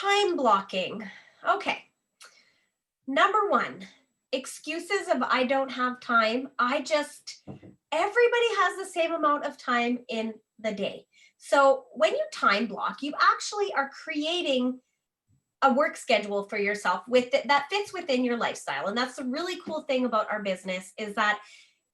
time blocking. Okay. Number one, excuses of I don't have time. Everybody has the same amount of time in the day. So when you time block, you actually are creating a work schedule for yourself that fits within your lifestyle. And that's the really cool thing about our business is that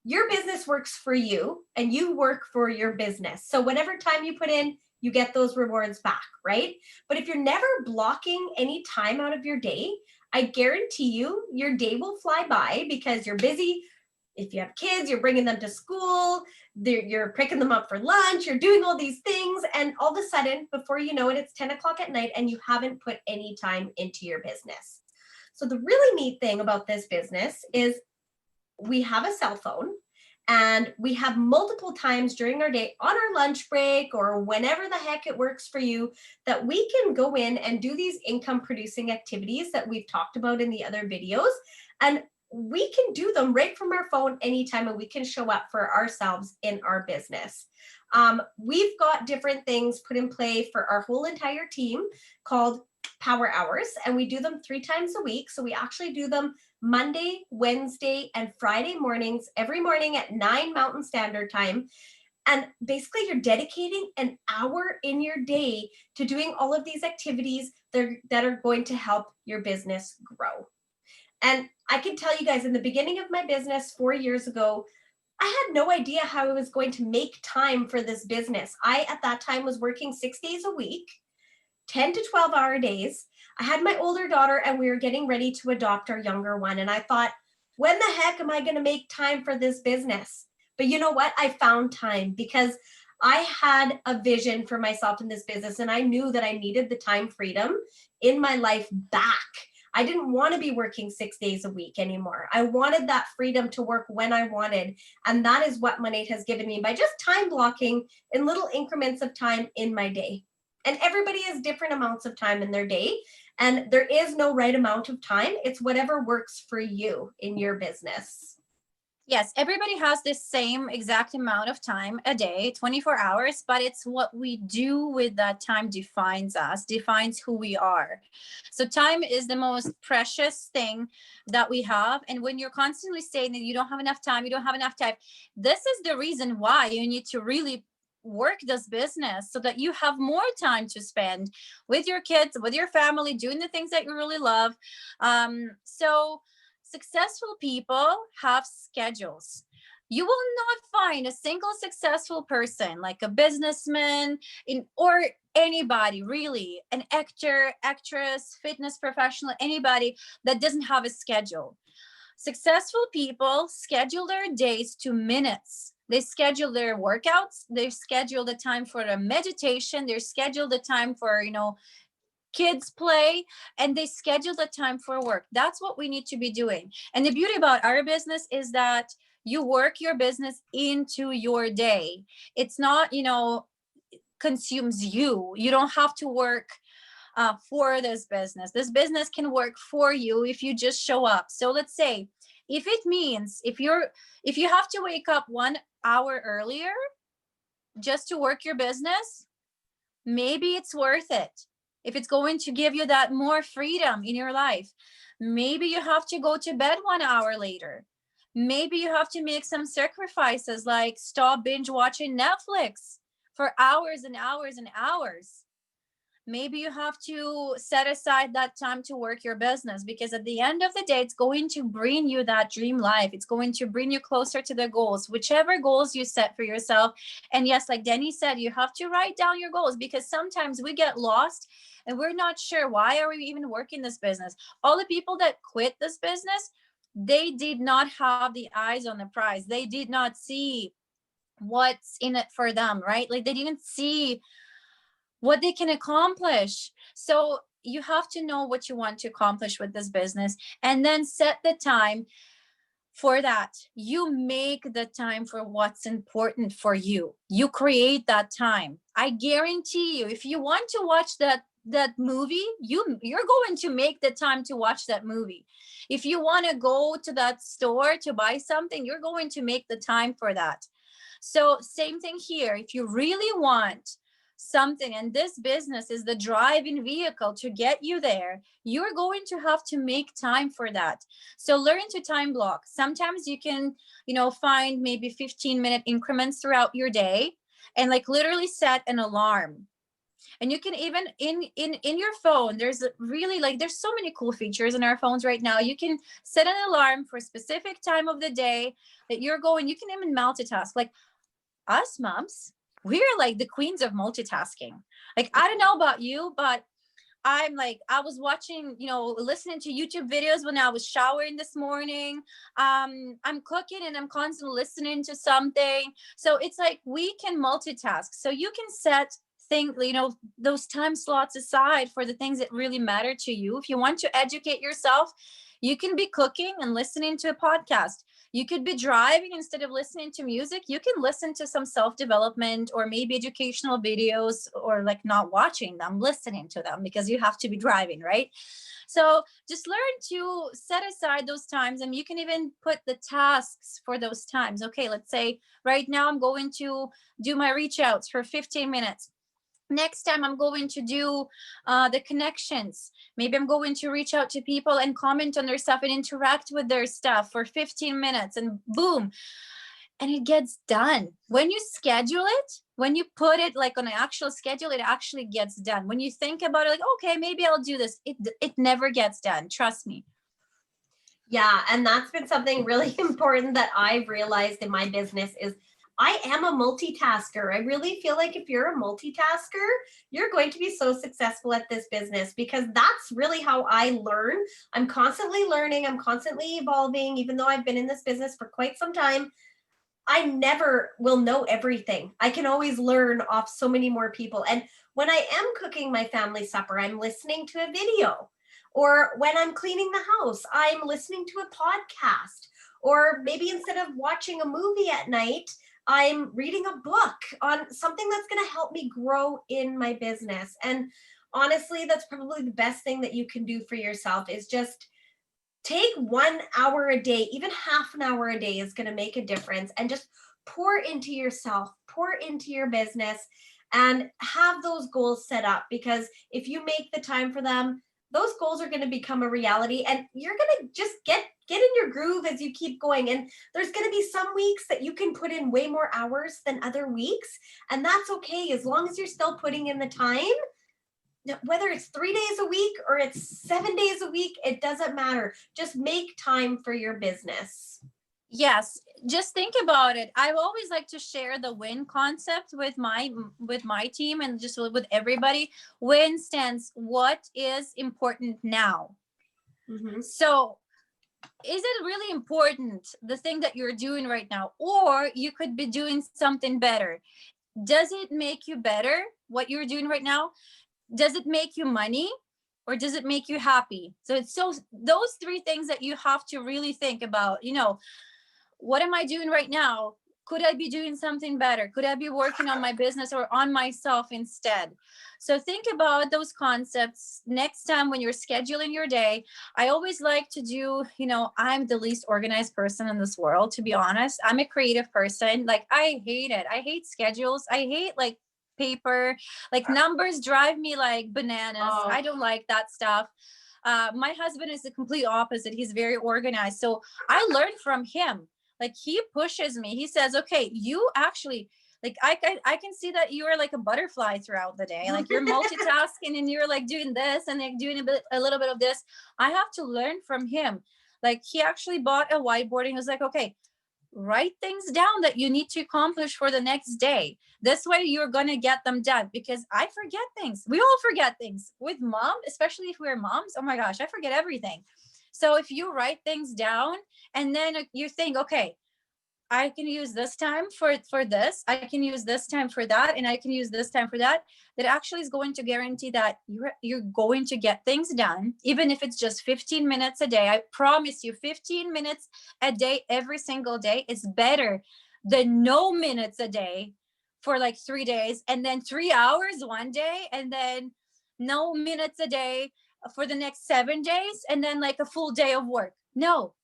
your business works for you and you work for your business. So whatever time you put in, you get those rewards back, right? But if you're never blocking any time out of your day, I guarantee you your day will fly by because you're busy. If you have kids, you're bringing them to school, you're picking them up for lunch, you're doing all these things. And all of a sudden, before you know it, it's 10 o'clock at night and you haven't put any time into your business. So the really neat thing about this business is we have a cell phone and we have multiple times during our day on our lunch break or whenever the heck it works for you that we can go in and do these income producing activities that we've talked about in the other videos. And we can do them right from our phone anytime and we can show up for ourselves in our business. We've got different things put in play for our whole entire team called power hours, and we do them 3 times a week. So we actually do them Monday, Wednesday, and Friday mornings, every morning at 9 Mountain Standard Time. And basically you're dedicating an hour in your day to doing all of these activities that are going to help your business grow. And I can tell you guys, in the beginning of my business 4 years ago, I had no idea how I was going to make time for this business. I, at that time, was working 6 days a week, 10 to 12-hour days. I had my older daughter and we were getting ready to adopt our younger one. And I thought, when the heck am I going to make time for this business? But you know what? I found time because I had a vision for myself in this business and I knew that I needed the time freedom in my life back. I didn't want to be working 6 days a week anymore. I wanted that freedom to work when I wanted. And that is what Monate has given me by just time blocking in little increments of time in my day. And everybody has different amounts of time in their day. And there is no right amount of time. It's whatever works for you in your business. Yes, everybody has the same exact amount of time a day, 24 hours, but it's what we do with that time defines us, defines who we are. So time is the most precious thing that we have. And when you're constantly saying that you don't have enough time, this is the reason why you need to really work this business so that you have more time to spend with your kids, with your family, doing the things that you really love. So successful people have schedules. You will not find a single successful person, like a businessman or anybody, really, an actor, actress, fitness professional, anybody that doesn't have a schedule. Successful people schedule their days to minutes. They schedule their workouts. They schedule the time for the meditation. They schedule the time for, kids play, and they schedule the time for work. That's what we need to be doing. And the beauty about our business is that you work your business into your day. It's not, consumes you. You don't have to work for this business. This business can work for you if you just show up. So let's say if it means if you have to wake up 1 hour earlier just to work your business, maybe it's worth it. If it's going to give you that more freedom in your life, maybe you have to go to bed 1 hour later. Maybe you have to make some sacrifices, like stop binge watching Netflix for hours and hours and hours. Maybe you have to set aside that time to work your business, because at the end of the day, it's going to bring you that dream life. It's going to bring you closer to the goals, whichever goals you set for yourself. And yes, like Denny said, you have to write down your goals, because sometimes we get lost and we're not sure, why are we even working this business? All the people that quit this business, they did not have the eyes on the prize. They did not see what's in it for them, right? Like they didn't see what they can accomplish. So you have to know what you want to accomplish with this business and then set the time for that. You make the time for what's important for you. You create that time. I guarantee you, if you want to watch that movie, you're going to make the time to watch that movie. If you want to go to that store to buy something, you're going to make the time for that. So same thing here. If you really want something, and this business is the driving vehicle to get you there, you're going to have to make time for that. So learn to time block. Sometimes you can, find maybe 15-minute increments throughout your day, and like literally set an alarm. And you can even in your phone, there's really like there's so many cool features in our phones right now. You can set an alarm for a specific time of the day that you're going. You can even multitask. Like us moms, we're like the queens of multitasking. Like, I don't know about you, but I was watching, listening to YouTube videos when I was showering this morning. I'm cooking and I'm constantly listening to something. So it's like we can multitask. So you can set those time slots aside for the things that really matter to you. If you want to educate yourself, you can be cooking and listening to a podcast. You could be driving, instead of listening to music, you can listen to some self-development or maybe educational videos, or like not watching them, listening to them, because you have to be driving, right? So just learn to set aside those times, and you can even put the tasks for those times. Okay, let's say right now I'm going to do my reach outs for 15 minutes. Next time I'm going to do the connections. Maybe I'm going to reach out to people and comment on their stuff and interact with their stuff for 15 minutes, and boom, and it gets done. When you schedule it, when you put it like on an actual schedule, it actually gets done. When you think about it, like, okay, maybe I'll do this, it never gets done, trust me. Yeah, and that's been something really important that I've realized in my business is I am a multitasker. I really feel like if you're a multitasker, you're going to be so successful at this business, because that's really how I learn. I'm constantly learning, I'm constantly evolving. Even though I've been in this business for quite some time, I never will know everything. I can always learn off so many more people. And when I am cooking my family supper, I'm listening to a video. Or when I'm cleaning the house, I'm listening to a podcast. Or maybe instead of watching a movie at night, I'm reading a book on something that's going to help me grow in my business. And honestly, that's probably the best thing that you can do for yourself, is just take 1 hour a day. Even half an hour a day is going to make a difference, and just pour into yourself, pour into your business, and have those goals set up, because if you make the time for them, those goals are going to become a reality, and you're going to just get in your groove as you keep going. And there's going to be some weeks that you can put in way more hours than other weeks, and that's okay, as long as you're still putting in the time. Whether it's 3 days a week or it's 7 days a week, it doesn't matter. Just make time for your business. Yes, just think about it. I always like to share the win concept with my team, and just with everybody. Win stands what is important now. Mm-hmm. So is it really important, the thing that you're doing right now, or you could be doing something better? Does it make you better, what you're doing right now? Does it make you money, or does it make you happy? So those three things that you have to really think about. What am I doing right now? Could I be doing something better? Could I be working on my business or on myself instead? So think about those concepts next time when you're scheduling your day. I always like to do, I'm the least organized person in this world, to be honest. I'm a creative person. Like, I hate it. I hate schedules. I hate like paper, like numbers drive me like bananas. Oh. I don't like that stuff. My husband is the complete opposite. He's very organized. So I learned from him. Like, he pushes me. He says, okay, you actually, like, I can see that you are like a butterfly throughout the day. Like, you're multitasking and you're like doing this and like doing a little bit of this. I have to learn from him. Like, he actually bought a whiteboard and he was like, okay, write things down that you need to accomplish for the next day. This way you're going to get them done, because I forget things. We all forget things with mom, especially if we're moms. Oh my gosh, I forget everything. So if you write things down and then you think, okay, I can use this time for this, I can use this time for that, and I can use this time for that, that actually is going to guarantee that you're going to get things done, even if it's just 15 minutes a day. I promise you, 15 minutes a day every single day is better than no minutes a day for like 3 days, and then 3 hours one day, and then no minutes a day for the next 7 days, and then like a full day of work. No,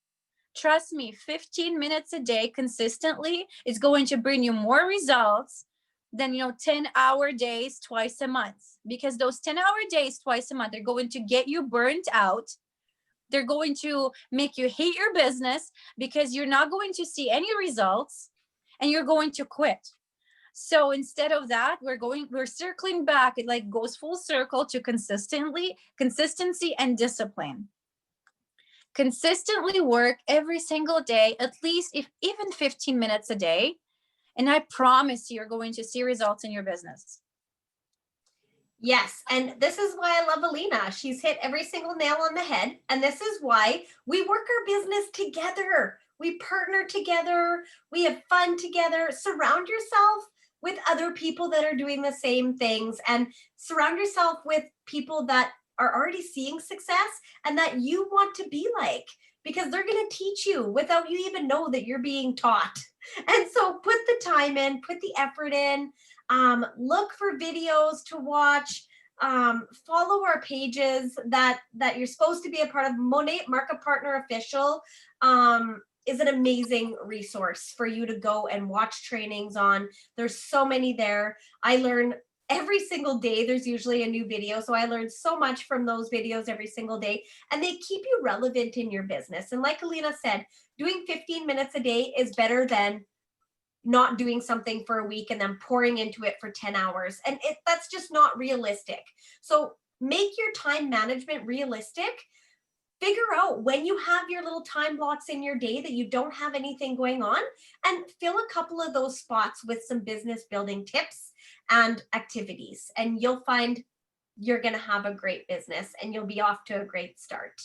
trust me, 15 minutes a day consistently is going to bring you more results then 10-hour days twice a month, because those 10-hour days twice a month are going to get you burnt out. They're going to make you hate your business because you're not going to see any results and you're going to quit. So instead of that, we're circling back. It like goes full circle to consistency and discipline. Consistently work every single day, at least if even 15 minutes a day. And I promise you're going to see results in your business. Yes, and this is why I love Alina. She's hit every single nail on the head. And this is why we work our business together. We partner together. We have fun together. Surround yourself with other people that are doing the same things, and surround yourself with people that are already seeing success and that you want to be like, because they're going to teach you without you even know that you're being taught. And so put the time in, put the effort in. Look for videos to watch. Follow our pages that you're supposed to be a part of. Monet Market Partner Official is an amazing resource for you to go and watch trainings on. There's so many there. I learn every single day. There's usually a new video. So I learned so much from those videos every single day, and they keep you relevant in your business. And like Alina said, doing 15 minutes a day is better than not doing something for a week and then pouring into it for 10 hours. And that's just not realistic. So make your time management realistic. Figure out when you have your little time blocks in your day that you don't have anything going on, and fill a couple of those spots with some business building tips and activities. And you'll find you're going to have a great business and you'll be off to a great start.